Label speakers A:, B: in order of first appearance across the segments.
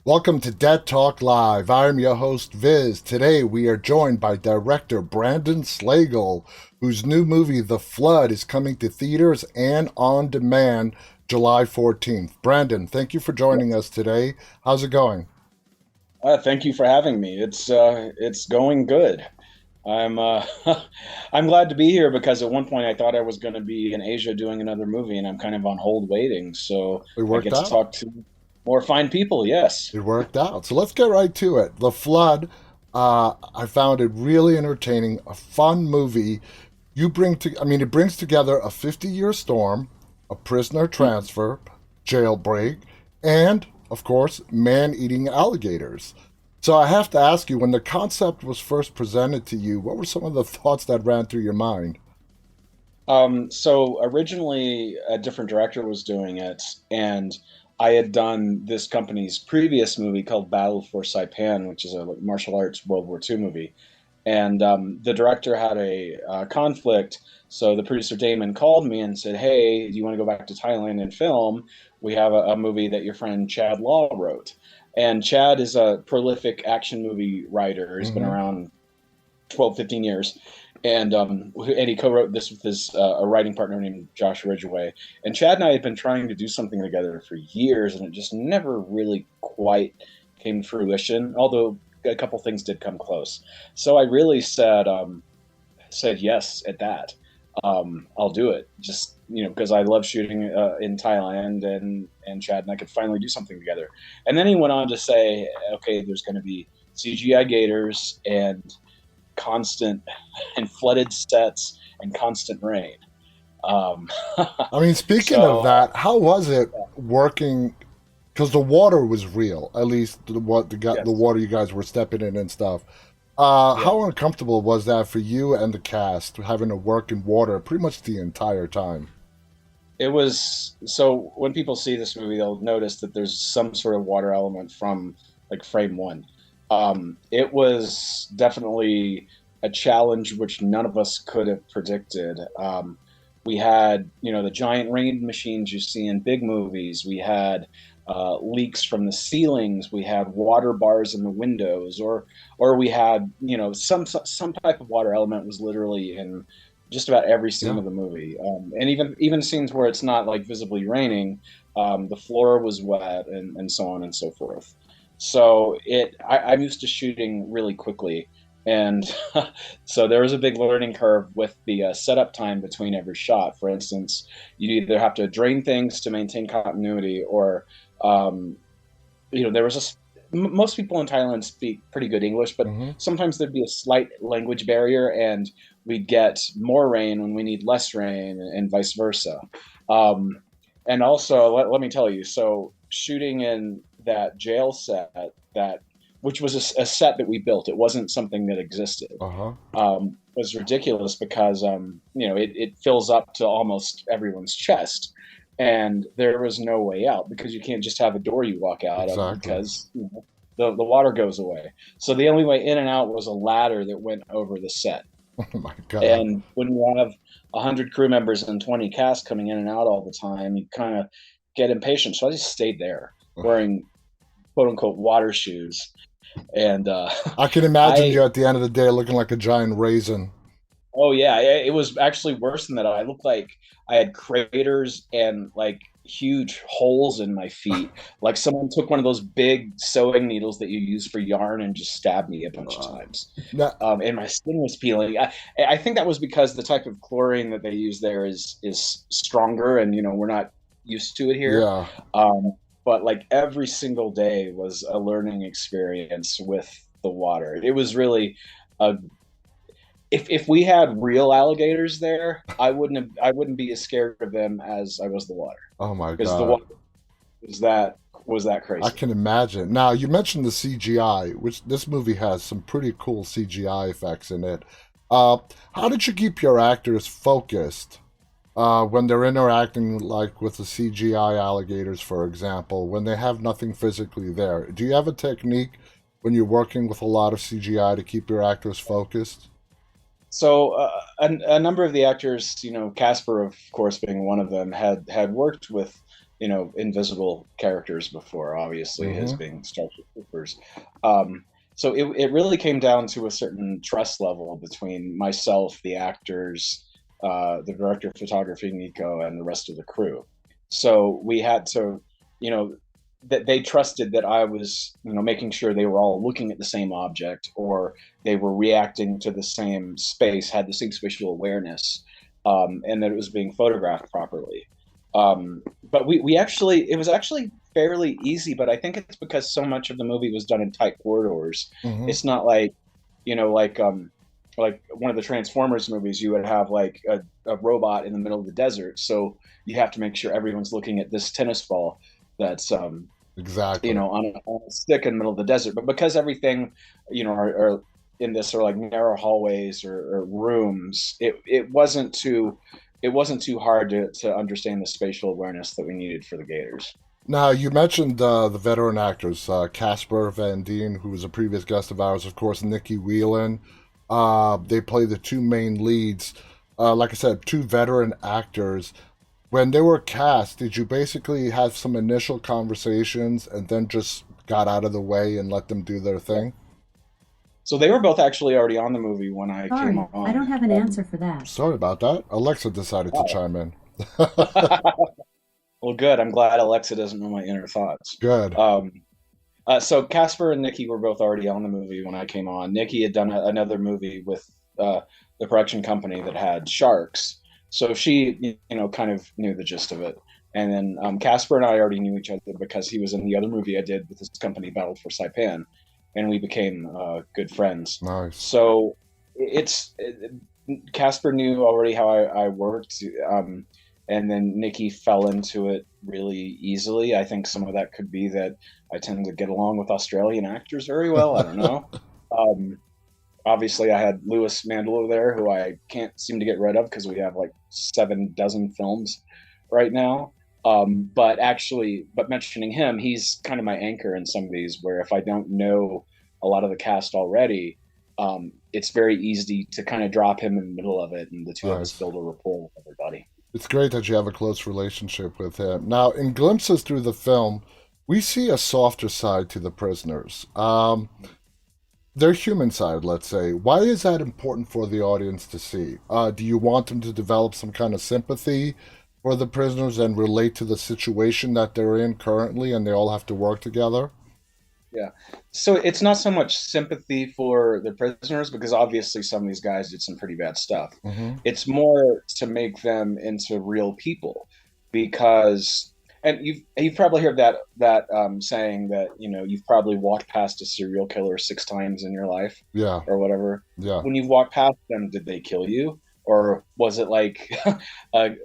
A: Welcome to Dead Talk Live. I'm your host, Viz. Today we are joined by director Brandon Slagle, whose new movie, The Flood, is coming to theaters and on demand July 14th. Brandon, thank you for joining us today. How's it going?
B: Thank you for having me. It's going good. I'm I'm glad to be here because at one point I thought I was going to be in Asia doing another movie, and I'm kind of on hold waiting. So
A: It
B: I
A: worked
B: get to
A: out?
B: talk to more fine people. Yes.
A: It worked out. So let's get right to it. The Flood, I found it really entertaining, a fun movie. It brings together a 50-year storm, a prisoner transfer, jailbreak, and, of course, man-eating alligators. So I have to ask you, when the concept was first presented to you, what were some of the thoughts that ran through your mind?
B: So originally a different director was doing it, and I had done this company's previous movie called Battle for Saipan, which is a like, martial arts World War II movie. And the director had a conflict. So the producer Damon called me and said, "Hey, do you want to go back to Thailand and film? We have a movie that your friend Chad Law wrote." And Chad is a prolific action movie writer. He's been
A: Mm-hmm.
B: around 12, 15 years. And he co-wrote this with his a writing partner named Josh Ridgway. And Chad and I had been trying to do something together for years, and it just never really quite came to fruition. Although a couple things did come close. So I really said yes at that. I'll do it. Just because I love shooting in Thailand, and Chad and I could finally do something together. And then he went on to say, okay, there's going to be CGI gators and constant and flooded sets and constant rain. Um,
A: I mean, speaking of
B: so
A: that, how was it working? Because the water was real, at least the
B: yes,
A: water you guys were stepping in and stuff.
B: yeah.
A: How uncomfortable was that for you and the cast having to work in water pretty much the entire time?
B: It was so when people see this movie, they'll notice that there's some sort of water element from like frame one. It was definitely a challenge which none of us could have predicted. We had, the giant rain machines you see in big movies. We had leaks from the ceilings. We had water bars in the windows, or we had, some type of water element was literally in just about every scene
A: Yeah.
B: of the movie, and even scenes where it's not like visibly raining, the floor was wet, and so on and so forth. So I'm used to shooting really quickly, and so there was a big learning curve with the setup time between every shot. For instance, you either have to drain things to maintain continuity, or um, there was most people in Thailand speak pretty good English, but
A: Hmm.
B: sometimes there'd be a slight language barrier, and we'd get more rain when we need less rain, and vice versa. Um, and also, let me tell you, so shooting in that jail set, that which was a set that we built, it wasn't something that existed,
A: Uh huh.
B: was ridiculous because it fills up to almost everyone's chest, and there was no way out because you can't just have a door you walk out of
A: Exactly.
B: because the water goes away. So the only way in and out was a ladder that went over the set.
A: Oh my God.
B: And when you have 100 crew members and 20 cast coming in and out all the time, you kind of get impatient. So I just stayed there wearing quote unquote water shoes. And
A: I can imagine
B: I
A: you at the end of the day looking like a giant raisin.
B: Oh yeah, it was actually worse than that. I looked like I had craters and like huge holes in my feet. Like someone took one of those big sewing needles that you use for yarn and just stabbed me a bunch of
A: Uh,
B: times.
A: now,
B: And my skin was peeling. I think that was because the type of chlorine that they use there is stronger, and we're not used to it here.
A: yeah.
B: Um, but like every single day was a learning experience with the water. It was really a if we had real alligators there, I wouldn't be as scared of them as I was the water,
A: Oh my
B: because the
A: God.
B: water was that
A: I
B: crazy.
A: can imagine. Now, you mentioned the CGI, which this movie has some pretty cool CGI effects in it. Uh, how did you keep your actors focused when they're interacting, like with the CGI alligators, for example, when they have nothing physically there? Do you have a technique when you're working with a lot of CGI to keep your actors focused?
B: So a number of the actors, Casper of course being one of them, had worked with invisible characters before, obviously, his
A: Hmm.
B: being Starship Troopers. Um, so it really came down to a certain trust level between myself, the actors, the director of photography, Nico, and the rest of the crew. So we had to, you know, that they trusted that I was, making sure they were all looking at the same object, or they were reacting to the same space, had the same spatial awareness, and that it was being photographed properly. But we actually, it was actually fairly easy, but I think it's because so much of the movie was done in tight corridors.
A: Hmm.
B: It's not like, like one of the Transformers movies, you would have like a robot in the middle of the desert. So you have to make sure everyone's looking at this tennis ball that's,
A: Exactly.
B: on a stick in the middle of the desert. But because everything, are in this sort of like narrow hallways or rooms, it wasn't too hard to understand the spatial awareness that we needed for the Gators.
A: Now, you mentioned the veteran actors, Casper Van Dien, who was a previous guest of ours, of course, Nikki Whelan. They play the two main leads. Like I said, two veteran actors. When they were cast, did you basically have some initial conversations and then just got out of the way and let them do their thing?
B: So they were both actually already on the movie when I came
C: Sorry, I don't
B: on.
C: have an answer for that.
A: Sorry about that. Alexa decided to
B: Wow.
A: chime in.
B: Well, good. I'm glad Alexa doesn't know my inner thoughts.
A: Good.
B: Um, so Casper and Nikki were both already on the movie when I came on. Nikki had done another movie with uh, the production company that had sharks, so she, kind of knew the gist of it. And then Casper and I already knew each other because he was in the other movie I did with this company, Battle for Saipan, and we became good friends.
A: Nice.
B: So Casper knew already how I worked, and then Nikki fell into it really easily. I think some of that could be that I tend to get along with Australian actors very well. I don't know. Um, Obviously, I had Louis Mandelo there, who I can't seem to get rid of because we have like 7 dozen films right now. But mentioning him, he's kind of my anchor in some of these. Where if I don't know a lot of the cast already, it's very easy to kind of drop him in the middle of it, and the two of us
A: Nice.
B: build a rapport with everybody.
A: It's great that you have a close relationship with him. Now, in glimpses through the film, we see a softer side to the prisoners. Their human side, let's say. Why is that important for the audience to see? Do you want them to develop some kind of sympathy for the prisoners and relate to the situation that they're in currently and they all have to work together?
B: Yeah. So it's not so much sympathy for the prisoners because obviously some of these guys did some pretty bad stuff.
A: Hmm.
B: It's more to make them into real people because and you've probably heard that saying that you've probably walked past a serial killer 6 times in your life
A: Yeah,
B: or whatever.
A: yeah,
B: When you've walked past them, did they kill you? Or was it like,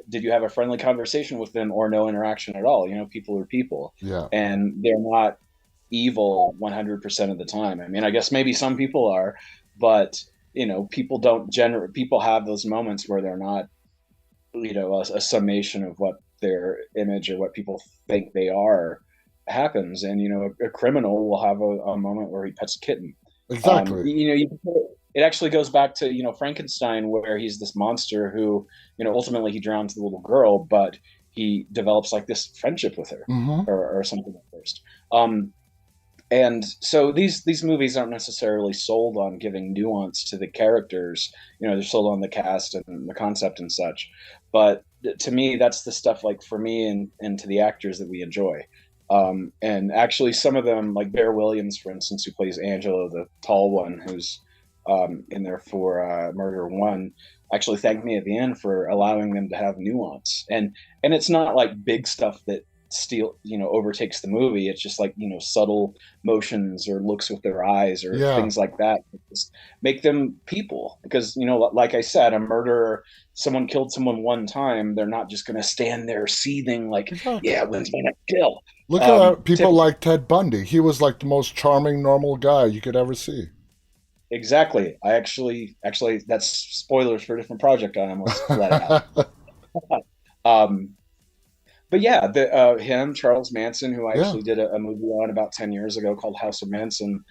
B: did you have a friendly conversation with them or no interaction at all? People are people,
A: yeah.
B: and they're not evil 100% of the time. I mean, I guess maybe some people are, but people don't generate. People have those moments where they're not, a summation of what their image or what people think they are happens. And a criminal will have a moment where he pets a kitten.
A: Exactly.
B: It actually goes back to Frankenstein, where he's this monster who ultimately he drowns the little girl, but he develops like this friendship with her,
A: Hmm.
B: or something at first. And so these movies aren't necessarily sold on giving nuance to the characters. They're sold on the cast and the concept and such. But to me, that's the stuff, like, for me and to the actors, that we enjoy. And actually, some of them, like Bear Williams, for instance, who plays Angelo, the tall one, who's in there for Murder One, actually thanked me at the end for allowing them to have nuance. And it's not like big stuff that overtakes the movie. It's just like subtle motions or looks with their eyes or
A: Yeah,
B: things like that. Just make them people, because like I said, a murderer, someone killed someone one time, they're not just going to stand there seething like,
A: exactly.
B: yeah, when's my next kill?
A: Look at people
B: Typically,
A: like Ted Bundy. He was like the most charming, normal guy you could ever see.
B: exactly. I actually that's spoilers for a different project I almost let out. um but yeah, him, Charles Manson, who I
A: Yeah.
B: actually did a movie on about 10 years ago called House of Manson.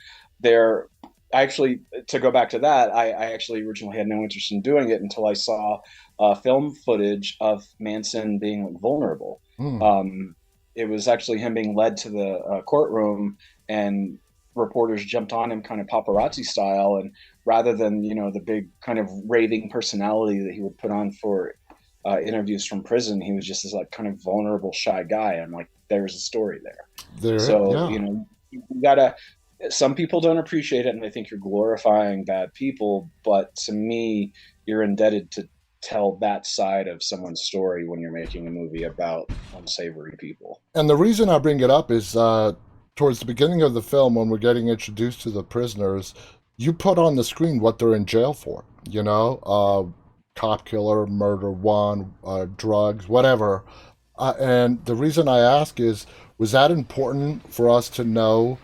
B: There, I actually, to go back to that, I actually originally had no interest in doing it until I saw film footage of Manson being, like, vulnerable.
A: Mm.
B: Um, it was actually him being led to the courtroom, and reporters jumped on him kind of paparazzi style, and rather than the big kind of raving personality that he would put on for interviews from prison, he was just this like kind of vulnerable, shy guy. I'm like, there's a story there.
A: There,
B: So
A: yeah.
B: you gotta. Some people don't appreciate it, and they think you're glorifying bad people. But to me, you're indebted to tell that side of someone's story when you're making a movie about unsavory people.
A: And the reason I bring it up is towards the beginning of the film, when we're getting introduced to the prisoners, you put on the screen what they're in jail for. Cop killer, murder one, drugs, whatever. And the reason I ask is, was that important for us to know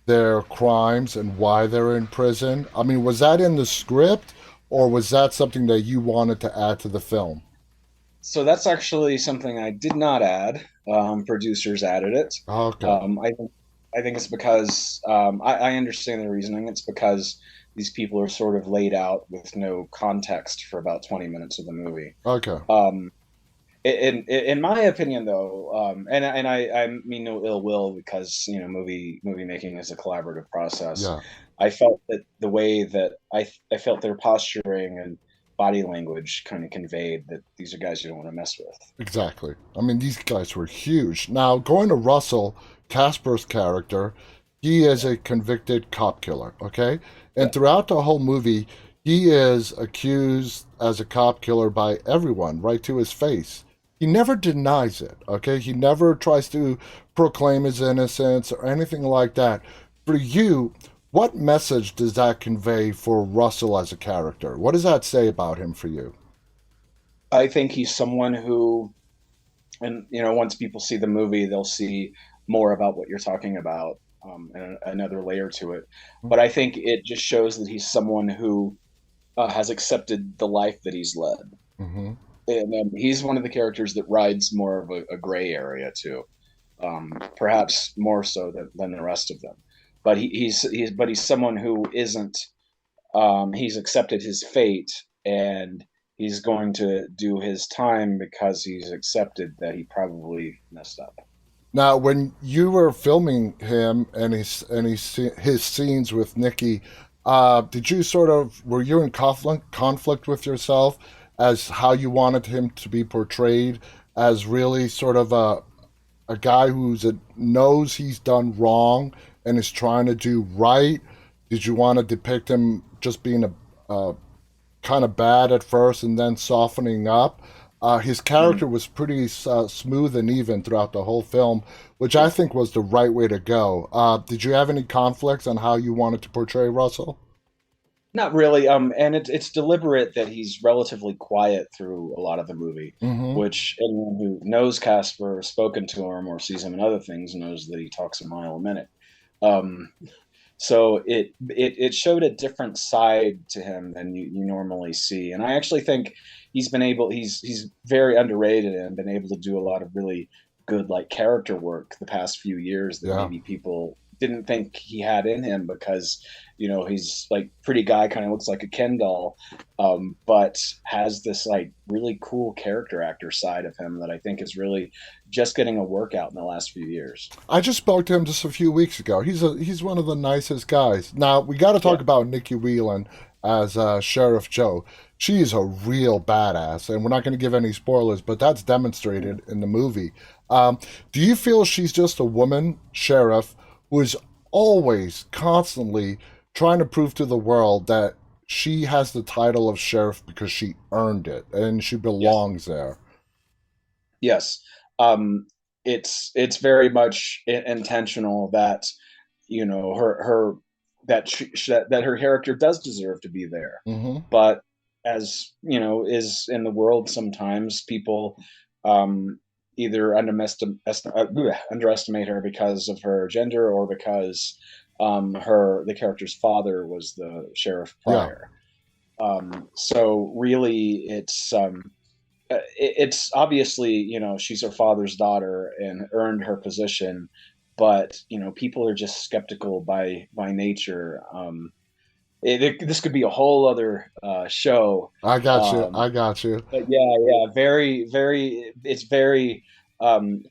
A: their crimes and why they're in prison? I mean, was that in the script, or was that something that you wanted to add to the film?
B: So that's actually something I did not add. Producers added it.
A: Okay,
B: I think it's because I understand the reasoning. It's because these people are sort of laid out with no context for about 20 minutes of the movie.
A: okay,
B: Um, in my opinion, though, and I mean no ill will, because movie making is a collaborative process.
A: yeah.
B: I felt that the way that I felt their posturing and body language kind of conveyed that these are guys you don't want to mess with.
A: Exactly. I mean, these guys were huge. Now, going to Russell, Casper's character, he is
B: Yeah,
A: a convicted cop killer, okay?
B: yeah,
A: And throughout the whole movie, he is accused as a cop killer by everyone, right to his face. He never denies it, okay? He never tries to proclaim his innocence or anything like that. For you, what message does that convey for Russell as a character? What does that say about him for you?
B: I think he's someone who, and once people see the movie, they'll see more about what you're talking about, and another layer to it. But I think it just shows that he's someone who has accepted the life that he's led.
A: Mm-hmm.
B: And he's one of the characters that rides more of a gray area too, perhaps more so than the rest of them. But he's someone who isn't. He's accepted his fate, and he's going to do his time because he's accepted that he probably messed up.
A: Now, when you were filming him and his scenes with Nikki, did you sort of were you in conflict with yourself as how you wanted him to be portrayed as really sort of a guy knows he's done wrong and is trying to do right? Did you want to depict him just being a kind of bad at first and then softening up? His
B: Mhm.
A: character was pretty smooth and even throughout the whole film, which I
B: Yeah.
A: think was the right way to go. Did you have any conflicts on how you wanted to portray Russell?
B: Not really. And it's deliberate that he's relatively quiet through a lot of the movie,
A: Mm-hmm.
B: which anyone who knows Casper, or spoken to him, or sees him in other things knows that he talks a mile a minute. Um, so it showed a different side to him than you normally see, and I actually think he's very underrated and been able to do a lot of really good like character work the past few years that
A: Yeah.
B: maybe people didn't think he had in him, because he's like pretty guy, kind of looks like a Ken doll, but has this like really cool character actor side of him that I think is really just getting a workout in the last few years.
A: I just spoke to him just a few weeks ago. He's one of the nicest guys. Now we got to
B: Yeah.
A: talk about Nikki Whelan as Sheriff Joe. She is a real badass, and we're not going to give any spoilers, but that's demonstrated in the movie. Um, do you feel she's just a woman sheriff who is always, constantly trying to prove to the world that she has the title of sheriff because she earned it and she
B: Yes.
A: belongs there?
B: Yes. Um, it's very much intentional that her that her character does deserve to be there,
A: Mm-hmm.
B: but as is in the world, sometimes people um, either underestimate her because of her gender, or because her the character's father was the sheriff
A: Yeah.
B: prior. So really, it's obviously she's her father's daughter and earned her position, but people are just skeptical by nature. This could be a whole other show.
A: I got you.
B: um
A: I got you.
B: but yeah, very, very, it's very,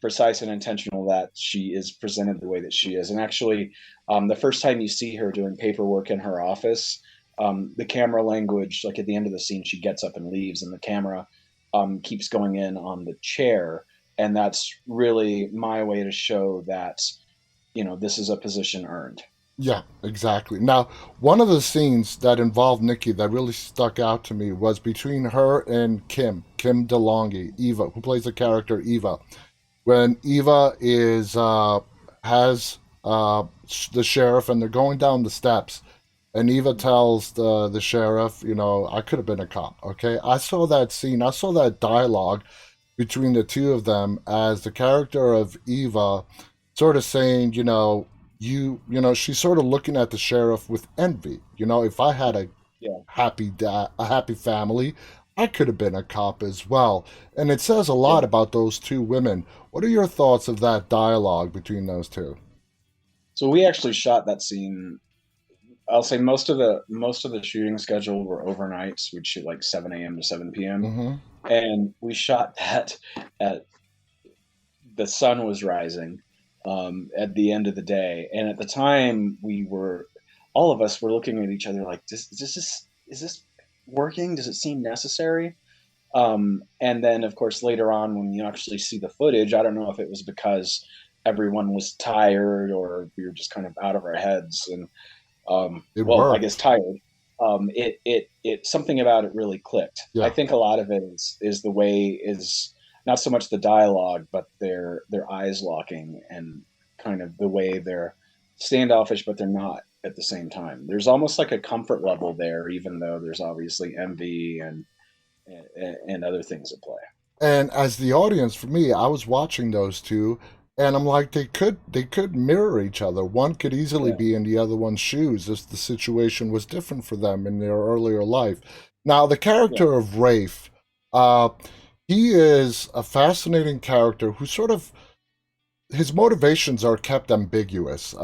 B: precise and intentional that she is presented the way that she is. And actually, the first time you see her doing paperwork in her office, the camera language, like at the end of the scene, she gets up and leaves, and the camera keeps going in on the chair. And that's really my way to show that, this is a position earned.
A: Yeah, exactly. Now, one of the scenes that involved Nikki that really stuck out to me was between her and Kim DeLonghi, Eva, who plays the character Eva. When Eva is has the sheriff and they're going down the steps, and Eva tells the sheriff, I could have been a cop. Okay, I saw that scene. I saw that dialogue between the two of them as the character of Eva sort of saying, she's sort of looking at the sheriff with envy. If I had a
B: Yeah.
A: a happy family, I could have been a cop as well. And it says a
B: Yeah.
A: lot about those two women. What are your thoughts of that dialogue between those two?
B: So we actually shot that scene. I'll say most of the shooting schedule were overnights. We'd shoot like 7 a.m. to 7 p.m.
A: Mm-hmm.
B: And we shot that at the sun was rising at the end of the day. And at the time, all of us were looking at each other like, is this working? Does it seem necessary? And then, of course, later on, when you actually see the footage, I don't know if it was because everyone was tired or we were just kind of out of our heads and,
A: It
B: well, I
A: worked.
B: guess tired. It something about it really clicked. I
A: Yeah,
B: think a lot of it is the way is not so much the dialogue, but their eyes locking and kind of the way they're standoffish, but they're not at the same time. There's almost like a comfort level there, even though there's obviously envy and other things at play.
A: and as the audience, for me, I was watching those two, and I'm like, they could mirror each other. One could easily
B: Yeah,
A: be in the other one's shoes if the situation was different for them in their earlier life. Now, the
B: yeah,
A: character of Rafe, uh, he is a fascinating character who sort of his motivations are kept ambiguous,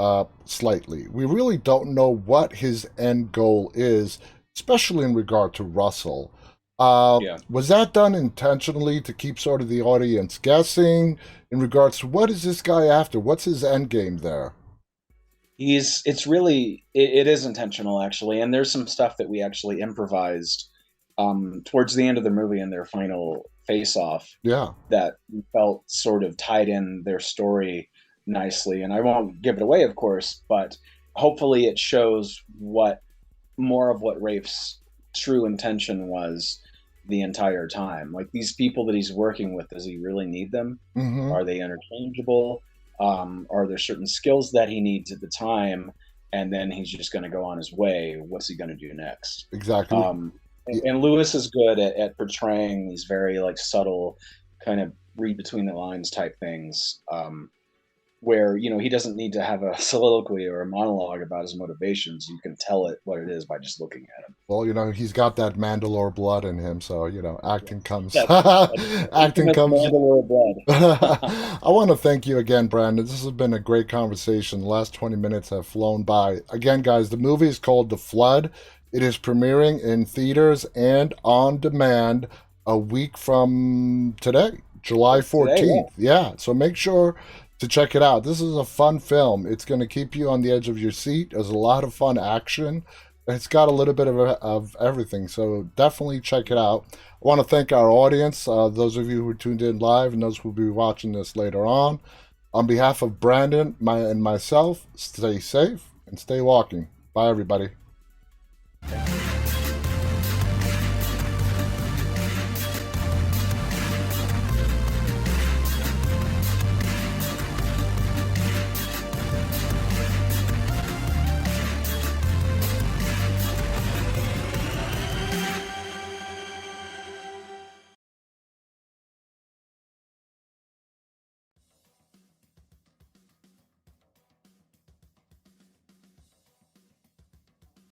A: slightly. We really don't know what his end goal is, especially in regard to Russell.
B: yeah.
A: Was that done intentionally to keep sort of the audience guessing in regards to what is this guy after? What's his end game there?
B: It is intentional actually, and there's some stuff that we actually improvised towards the end of the movie in their final face off
A: Yeah,
B: that felt sort of tied in their story nicely. And I won't give it away, of course, but hopefully it shows what more of what Rafe's true intention was the entire time. Like these people that he's working with, does he really need them?
A: mm-hmm,
B: Are they interchangeable? Are there certain skills that he needs at the time? And then he's just going to go on his way. What's he going to do next?
A: exactly.
B: Um, and Lewis is good at portraying these very like subtle, kind of read between the lines type things, where he doesn't need to have a soliloquy or a monologue about his motivations. You can tell it what it is by just looking at him.
A: Well, he's got that Mandalore blood in him, so acting
B: Yes,
A: comes
B: that's
A: acting
B: infamous
A: comes
B: Mandalore blood.
A: I want to thank you again, Brandon. This has been a great conversation. The last 20 minutes have flown by. Again, guys, the movie is called The Flood. It is premiering in theaters and on demand a week from today, July
B: Today, yeah.
A: 14th. Yeah, so make sure to check it out. This is a fun film. It's going to keep you on the edge of your seat. There's a lot of fun action. It's got a little bit of everything, so definitely check it out. I want to thank our audience, those of you who tuned in live and those who will be watching this later on. On behalf of Brandon and myself, stay safe and stay walking. Bye, everybody.